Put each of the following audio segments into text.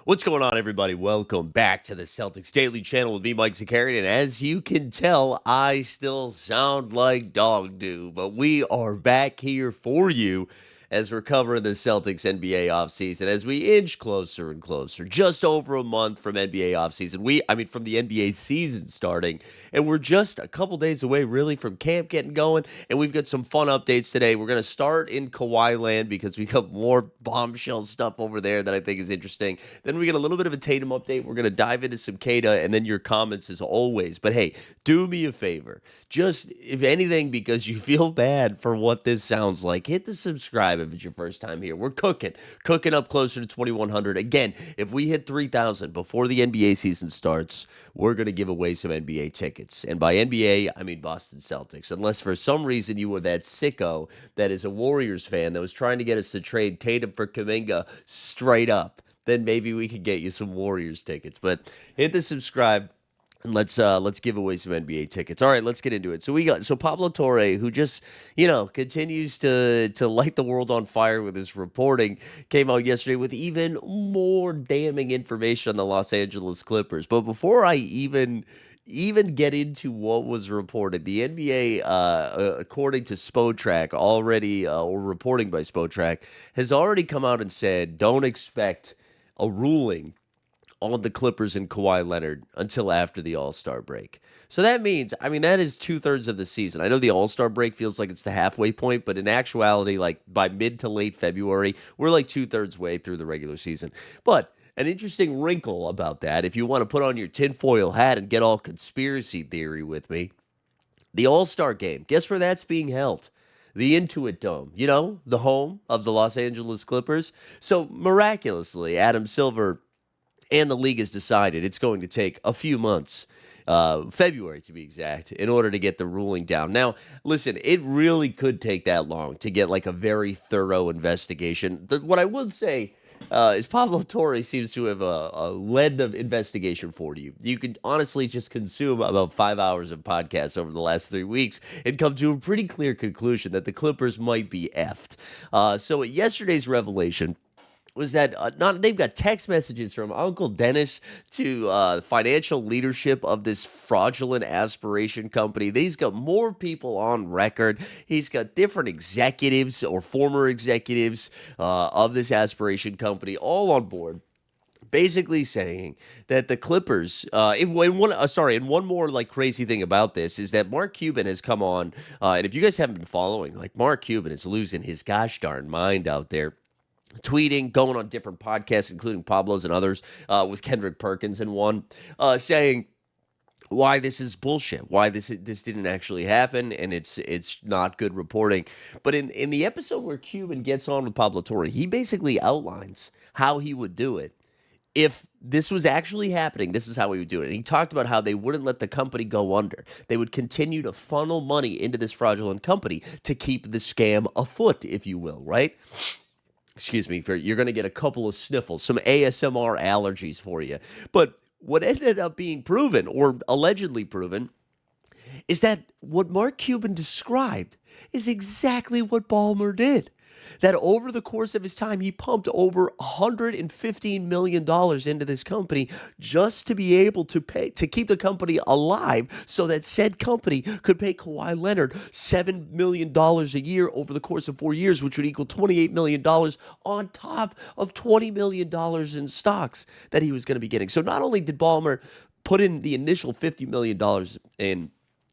What's going on, everybody? Welcome back to the Celtics Daily Channel with me, Mike Zakarian. And as you can tell, I still sound like dog do, but we are back here for you as we're covering the Celtics NBA offseason as we inch closer and closer, just over a month from NBA offseason. From the NBA season starting, and we're just a couple days away, really, from camp getting going. And we've got some fun updates today. We're going to start in Kawhi land because we got more bombshell stuff over there that I think is interesting. Then we get a little bit of a Tatum update. We're going to dive into some Kata and then your comments as always. But hey, do me a favor. Just, if anything, because you feel bad for what this sounds like, hit the subscribe if it's your first time here. We're cooking up closer to 2,100. Again, if we hit 3,000 before the NBA season starts, we're going to give away some NBA tickets. And by NBA, I mean Boston Celtics. Unless for some reason you were that sicko that is a Warriors fan that was trying to get us to trade Tatum for Kuminga straight up, then maybe we could get you some Warriors tickets. But hit the subscribe. And let's give away some NBA tickets. All right, let's get into it. So Pablo Torre, who just continues to light the world on fire with his reporting, came out yesterday with even more damning information on the Los Angeles Clippers. But before I even get into what was reported, the NBA, according to Spotrac, or reporting by Spotrac, has already come out and said, don't expect a ruling on the Clippers and Kawhi Leonard until after the All-Star break. So that means, that is 2/3 of the season. I know the All-Star break feels like it's the halfway point, but in actuality, like by mid to late February, we're like 2/3 way through the regular season. But an interesting wrinkle about that, if you want to put on your tinfoil hat and get all conspiracy theory with me, the All-Star game, guess where that's being held? The Intuit Dome, the home of the Los Angeles Clippers. So miraculously, Adam Silver and the league has decided it's going to take a few months, February to be exact, in order to get the ruling down. Now, listen, it really could take that long to get like a very thorough investigation. What I would say is Pablo Torre seems to have led the investigation for you. You can honestly just consume about 5 hours of podcasts over the last 3 weeks and come to a pretty clear conclusion that the Clippers might be effed. So yesterday's revelation was that they've got text messages from Uncle Dennis to financial leadership of this fraudulent aspiration company. He's got more people on record. He's got different executives or former executives of this aspiration company all on board, basically saying that the Clippers, and one more like crazy thing about this is that Mark Cuban has come on, and if you guys haven't been following, like Mark Cuban is losing his gosh darn mind out there, tweeting, going on different podcasts, including Pablo's and others, with Kendrick Perkins and one, saying why this is bullshit, why this didn't actually happen, and it's not good reporting. But in the episode where Cuban gets on with Pablo Torre, he basically outlines how he would do it. If this was actually happening, this is how he would do it. And he talked about how they wouldn't let the company go under. They would continue to funnel money into this fraudulent company to keep the scam afoot, if you will, right? Excuse me, you're going to get a couple of sniffles, some ASMR allergies for you. But what ended up being proven, or allegedly proven, is that what Mark Cuban described is exactly what Ballmer did. That over the course of his time, he pumped over $115 million into this company just to be able to keep the company alive so that said company could pay Kawhi Leonard $7 million a year over the course of 4 years, which would equal $28 million on top of $20 million in stocks that he was going to be getting. So not only did Ballmer put in the initial $50 million in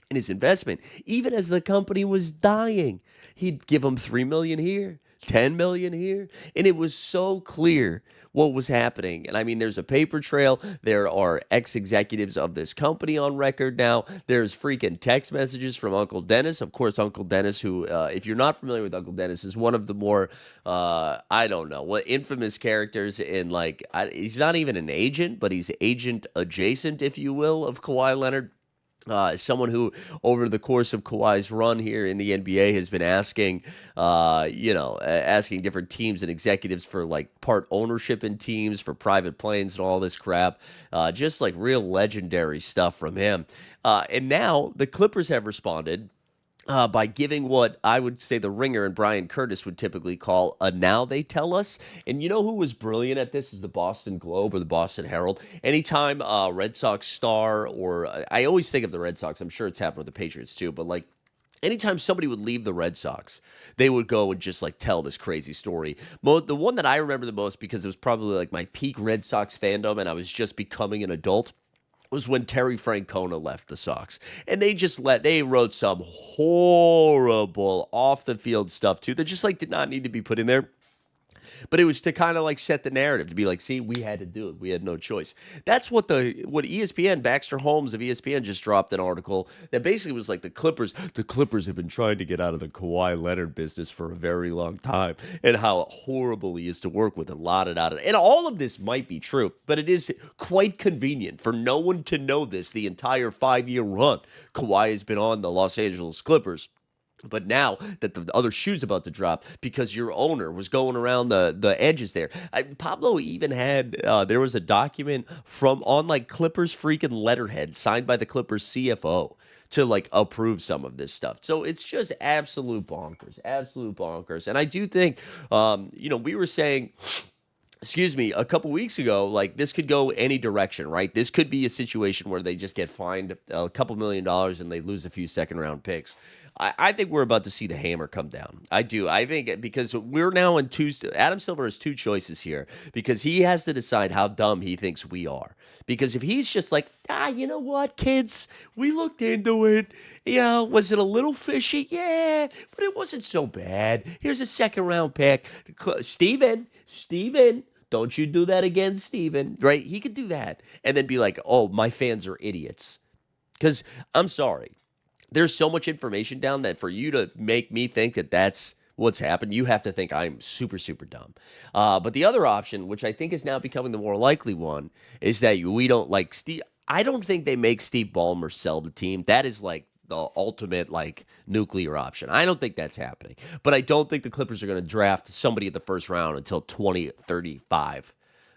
his investment, even as the company was dying, he'd give him $3 million here, $10 million here, and it was so clear what was happening. And there's a paper trail. There are ex-executives of this company on record now. There's freaking text messages from Uncle Dennis. Of course, Uncle Dennis, who, if you're not familiar with Uncle Dennis, is one of the more, infamous characters in, he's not even an agent, but he's agent adjacent, if you will, of Kawhi Leonard. Someone who, over the course of Kawhi's run here in the NBA, has been asking different teams and executives for part ownership in teams, for private planes and all this crap. Just real legendary stuff from him. And now the Clippers have responded by giving what I would say the Ringer and Brian Curtis would typically call a now they tell us. And you know who was brilliant at this is the Boston Globe or the Boston Herald. Anytime Red Sox star, or I always think of the Red Sox, I'm sure it's happened with the Patriots too, but like anytime somebody would leave the Red Sox, they would go and just like tell this crazy story. The one that I remember the most because it was probably like my peak Red Sox fandom and I was just becoming an adult was when Terry Francona left the Sox. And they wrote some horrible off the field stuff too that just like did not need to be put in there. But it was to kind of like set the narrative to be like, see, we had to do it. We had no choice. That's what ESPN, Baxter Holmes of ESPN just dropped an article that basically was like the Clippers have been trying to get out of the Kawhi Leonard business for a very long time and how horrible he is to work with and lauded out. And all of this might be true, but it is quite convenient for no one to know this the entire 5-year run Kawhi has been on the Los Angeles Clippers. But now that the other shoe's about to drop because your owner was going around the edges there. Pablo even had, there was a document from on like Clippers freaking letterhead signed by the Clippers CFO to like approve some of this stuff. So it's just absolute bonkers, absolute bonkers. And I do think, we were saying, excuse me, a couple weeks ago, like this could go any direction, right? This could be a situation where they just get fined a couple $1 million and they lose a few second round picks. I think we're about to see the hammer come down. I do. I think because we're now in two. Adam Silver has two choices here because he has to decide how dumb he thinks we are. Because if he's just like, you know what, kids, we looked into it. Yeah, was it a little fishy? Yeah, but it wasn't so bad. Here's a second round pick. Steven, don't you do that again, Steven. Right? He could do that and then be like, oh, my fans are idiots. Because I'm sorry. There's so much information down that for you to make me think that that's what's happened, you have to think I'm super, super dumb. But the other option, which I think is now becoming the more likely one, is that we don't like Steve. I don't think they make Steve Ballmer sell the team. That is like the ultimate like nuclear option. I don't think that's happening. But I don't think the Clippers are going to draft somebody in the first round until 2035.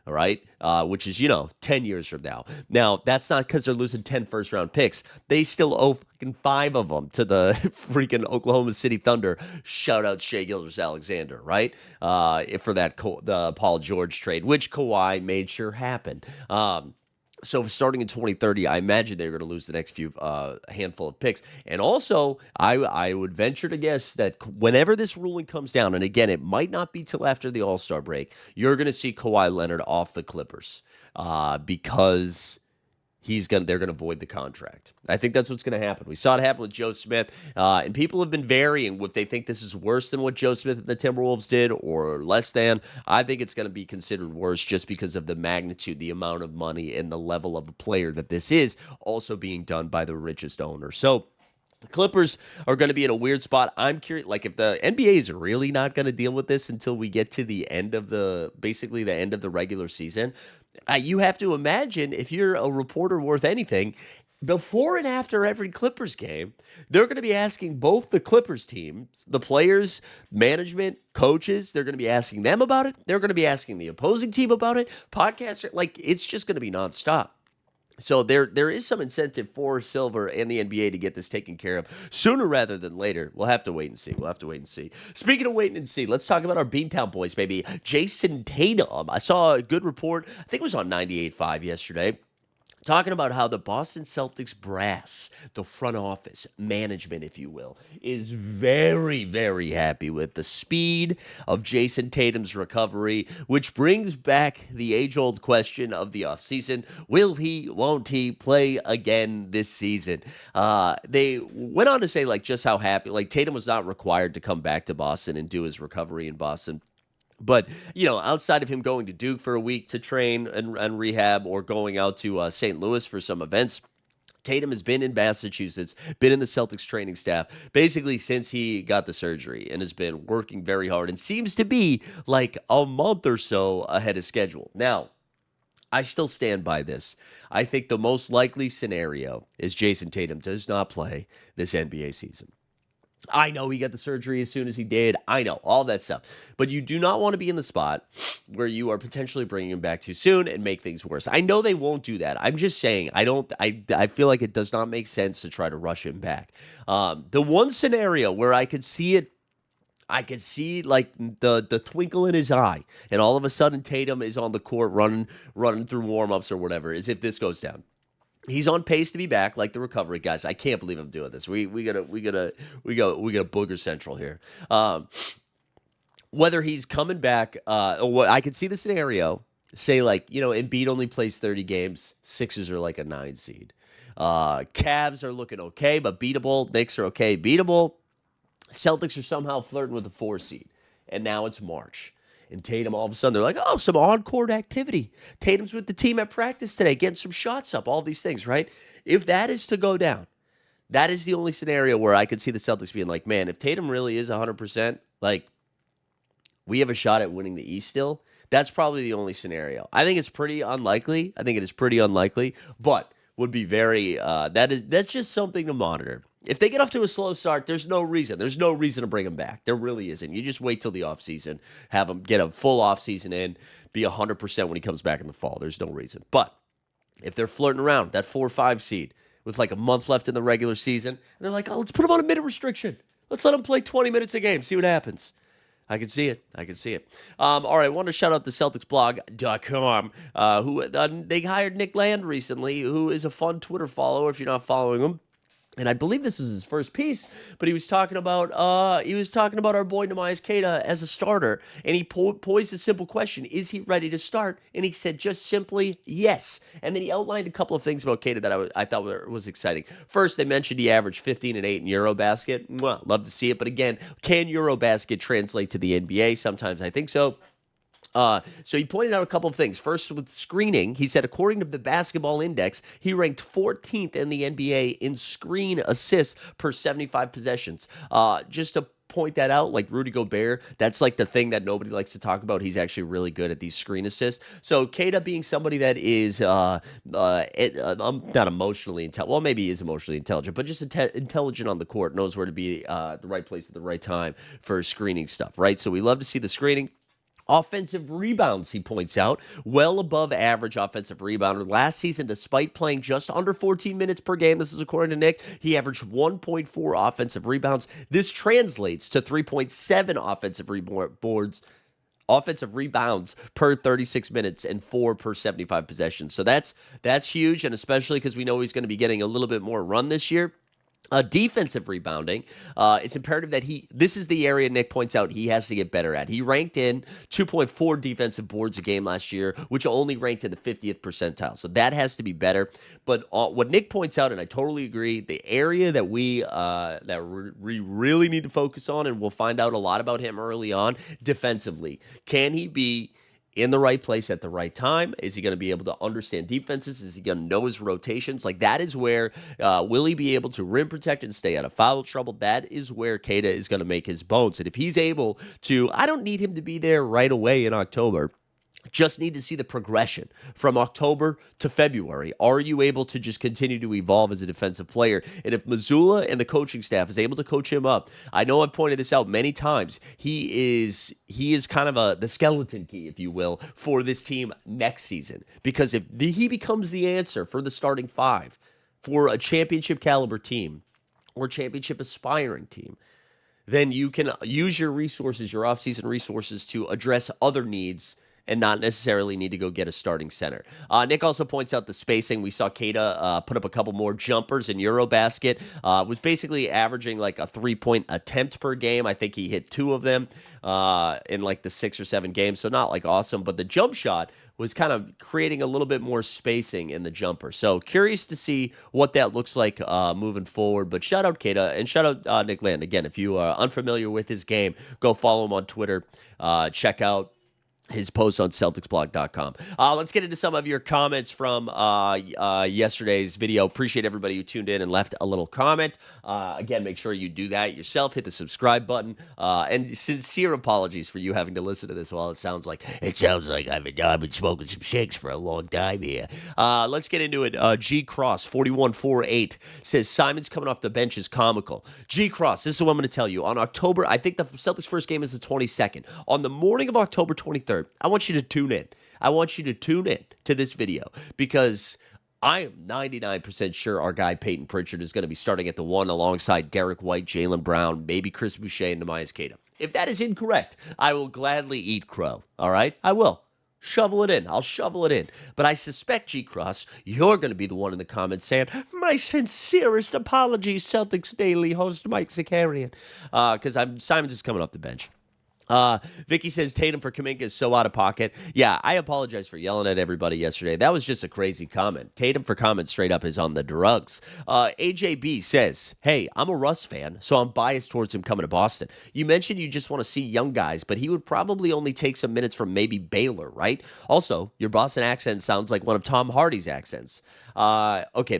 All right, which is 10 years from now. Now that's not because they're losing 10 first-round picks. They still owe fucking 5 of them to the freaking Oklahoma City Thunder. Shout out Shea Gilgeous-Alexander, right? For that the Paul George trade, which Kawhi made sure happened. So starting in 2030, I imagine they're going to lose the next few handful of picks. And also, I would venture to guess that whenever this ruling comes down, and again, it might not be till after the All-Star break, you're going to see Kawhi Leonard off the Clippers because they're gonna void the contract. I think that's what's gonna happen. We saw it happen with Joe Smith, and people have been varying if they think this is worse than what Joe Smith and the Timberwolves did or less than. I think it's gonna be considered worse just because of the magnitude, the amount of money, and the level of a player that this is, also being done by the richest owner. So the Clippers are going to be in a weird spot. I'm curious, like if the NBA is really not going to deal with this until we get to the end of basically the end of the regular season, you have to imagine if you're a reporter worth anything, before and after every Clippers game, they're going to be asking both the Clippers teams, the players, management, coaches, they're going to be asking them about it. They're going to be asking the opposing team about it. Podcasts, like it's just going to be nonstop. So there is some incentive for Silver and the NBA to get this taken care of sooner rather than later. We'll have to wait and see. We'll have to wait and see. Speaking of waiting and see, let's talk about our Beantown boys, baby. Jason Tatum. I saw a good report. I think it was on 98.5 yesterday, talking about how the Boston Celtics brass, the front office, management, if you will, is very, very happy with the speed of Jason Tatum's recovery, which brings back the age-old question of the offseason. Will he, won't he play again this season? They went on to say, like, just how happy, like, Tatum was not required to come back to Boston and do his recovery in Boston. But, outside of him going to Duke for a week to train and rehab or going out to St. Louis for some events, Tatum has been in Massachusetts, been in the Celtics training staff basically since he got the surgery and has been working very hard and seems to be like a month or so ahead of schedule. Now, I still stand by this. I think the most likely scenario is Jason Tatum does not play this NBA season. I know he got the surgery as soon as he did. I know all that stuff. But you do not want to be in the spot where you are potentially bringing him back too soon and make things worse. I know they won't do that. I'm just saying, I feel like it does not make sense to try to rush him back. The one scenario where I could see like the twinkle in his eye, and all of a sudden Tatum is on the court running through warm-ups or whatever, is if this goes down. He's on pace to be back, like the recovery guys. I can't believe I'm doing this. We got booger central here. Whether he's coming back, or what I could see the scenario. Say like Embiid only plays 30 games. Sixers are like a 9 seed. Cavs are looking okay, but beatable. Knicks are okay, beatable. Celtics are somehow flirting with the 4 seed, and now it's March. And Tatum, all of a sudden, they're like, oh, some on-court activity. Tatum's with the team at practice today, getting some shots up, all these things, right? If that is to go down, that is the only scenario where I could see the Celtics being like, man, if Tatum really is 100%, like, we have a shot at winning the East still. That's probably the only scenario. I think it's pretty unlikely. I think it is pretty unlikely, but would be very, that's just something to monitor. If they get off to a slow start, there's no reason. There's no reason to bring them back. There really isn't. You just wait till the offseason, have him get a full offseason in, be 100% when he comes back in the fall. There's no reason. But if they're flirting around that 4 or 5 seed with like a month left in the regular season, and they're like, oh, let's put him on a minute restriction. Let's let him play 20 minutes a game, see what happens. I can see it. I can see it. All right, I want to shout out the CelticsBlog.com, who they hired Nick Land recently, who is a fun Twitter follower if you're not following him. And I believe this was his first piece, but he was talking about our boy Neemias Queta as a starter, and he posed a simple question: is he ready to start? And he said just simply yes. And then he outlined a couple of things about Queta that I thought was exciting. First, they mentioned he averaged 15 and 8 in Eurobasket. Mwah, love to see it, but again, can Eurobasket translate to the NBA? Sometimes I think so. So he pointed out a couple of things. First, with screening, he said, according to the Basketball Index, he ranked 14th in the NBA in screen assists per 75 possessions. Just to point that out, like Rudy Gobert, that's like the thing that nobody likes to talk about. He's actually really good at these screen assists. So Queta being somebody that is not emotionally intelligent, well, maybe he is emotionally intelligent, but just intelligent on the court, knows where to be the right place at the right time for screening stuff, right? So we love to see the screening. Offensive rebounds, he points out, well above average offensive rebounder. Last season, despite playing just under 14 minutes per game, this is according to Nick, he averaged 1.4 offensive rebounds. This translates to 3.7 offensive rebounds per 36 minutes and 4 per 75 possessions. So that's huge, and especially because we know he's going to be getting a little bit more run this year. Defensive rebounding, it's imperative that this is the area Nick points out he has to get better at. He ranked in 2.4 defensive boards a game last year, which only ranked in the 50th percentile. So that has to be better. But what Nick points out, and I totally agree, the area that we really need to focus on, and we'll find out a lot about him early on, defensively. Can he be in the right place at the right time? Is he going to be able to understand defenses? Is he going to know his rotations? Like, that is where, will he be able to rim protect and stay out of foul trouble? That is where Queta is going to make his bones. And if he's able to, I don't need him to be there right away in October. Just need to see the progression from October to February. Are you able to just continue to evolve as a defensive player? And if Mazzulla and the coaching staff is able to coach him up, I know I've pointed this out many times, he is kind of the skeleton key, if you will, for this team next season. Because if he becomes the answer for the starting 5 for a championship caliber team or championship aspiring team, then you can use your resources, your offseason resources, to address other needs and not necessarily need to go get a starting center. Nick also points out the spacing. We saw Queta put up a couple more jumpers in Eurobasket. Was basically averaging like a 3-point attempt per game. I think he hit 2 of them in like the 6 or 7 games, so not like awesome. But the jump shot was kind of creating a little bit more spacing in the jumper. So curious to see what that looks like moving forward. But shout out Queta and shout out Nick Land. Again, if you are unfamiliar with his game, go follow him on Twitter. Check out his post on CelticsBlog.com. Let's get into some of your comments from yesterday's video. Appreciate everybody who tuned in and left a little comment. Again, make sure you do that yourself. Hit the subscribe button. And sincere apologies for you having to listen to this while it sounds like I've been smoking some shakes for a long time here. Let's get into it. G Cross 4148 says Simon's coming off the bench is comical. G Cross, this is what I'm going to tell you. On October, I think the Celtics' first game is the 22nd. On the morning of October 23rd, I want you to tune in. I want you to tune in to this video because I am 99% sure our guy Peyton Pritchard is going to be starting at the 1 alongside Derek White, Jaylen Brown, maybe Chris Boucher, and Nehemiah Queta. If that is incorrect, I will gladly eat crow. All right? I will. Shovel it in. I'll shovel it in. But I suspect, G-Cross, you're going to be the one in the comments saying, my sincerest apologies, Celtics Daily host Mike Zakarian. Because Simons is coming off the bench. Vicky says Tatum for Kuminga is so out of pocket. Yeah, I apologize for yelling at everybody yesterday. That was just a crazy comment. Tatum for comment straight up is on the drugs. AJB says, hey, I'm a Russ fan, so I'm biased towards him coming to Boston. You mentioned you just want to see young guys, but he would probably only take some minutes from maybe Baylor, right? Also, your Boston accent sounds like one of Tom Hardy's accents. Okay,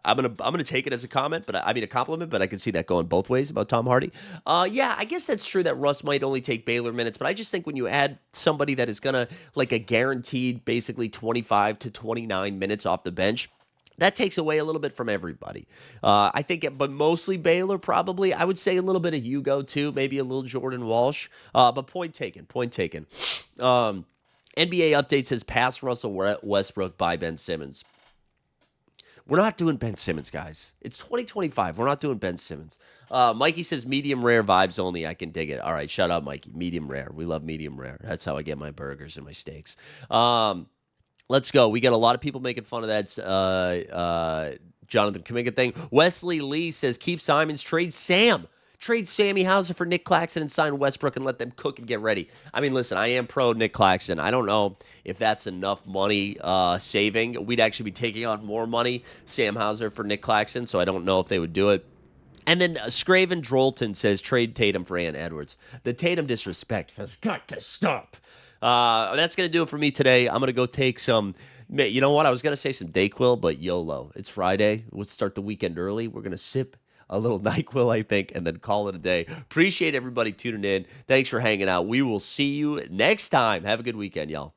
I'm gonna take it as a comment, but I mean a compliment, but I can see that going both ways about Tom Hardy. Yeah, I guess that's true that Russ might only take Baylor minutes, but I just think when you add somebody that is gonna like a guaranteed basically 25 to 29 minutes off the bench, that takes away a little bit from everybody. I think, but mostly Baylor probably. I would say a little bit of Hugo too, maybe a little Jordan Walsh. But point taken, point taken. NBA update says pass Russell Westbrook by Ben Simmons. We're not doing Ben Simmons, guys. It's 2025. We're not doing Ben Simmons. Mikey says medium rare vibes only. I can dig it. All right, shut up, Mikey. Medium rare. We love medium rare. That's how I get my burgers and my steaks. Let's go. We got a lot of people making fun of that Jonathan Kuminga thing. Wesley Lee says keep Simons, trade Sam. Trade Sammy Hauser for Nick Claxton and sign Westbrook and let them cook and get ready. I mean, listen, I am pro Nick Claxton. I don't know if that's enough money saving. We'd actually be taking on more money, Sam Hauser for Nick Claxton, so I don't know if they would do it. And then Scraven Drolton says trade Tatum for Ant Edwards. The Tatum disrespect has got to stop. That's going to do it for me today. I'm going to go take some... You know what? I was going to say some Dayquil, but YOLO. It's Friday. Let's start the weekend early. We're going to sip a little NyQuil, I think, and then call it a day. Appreciate everybody tuning in. Thanks for hanging out. We will see you next time. Have a good weekend, y'all.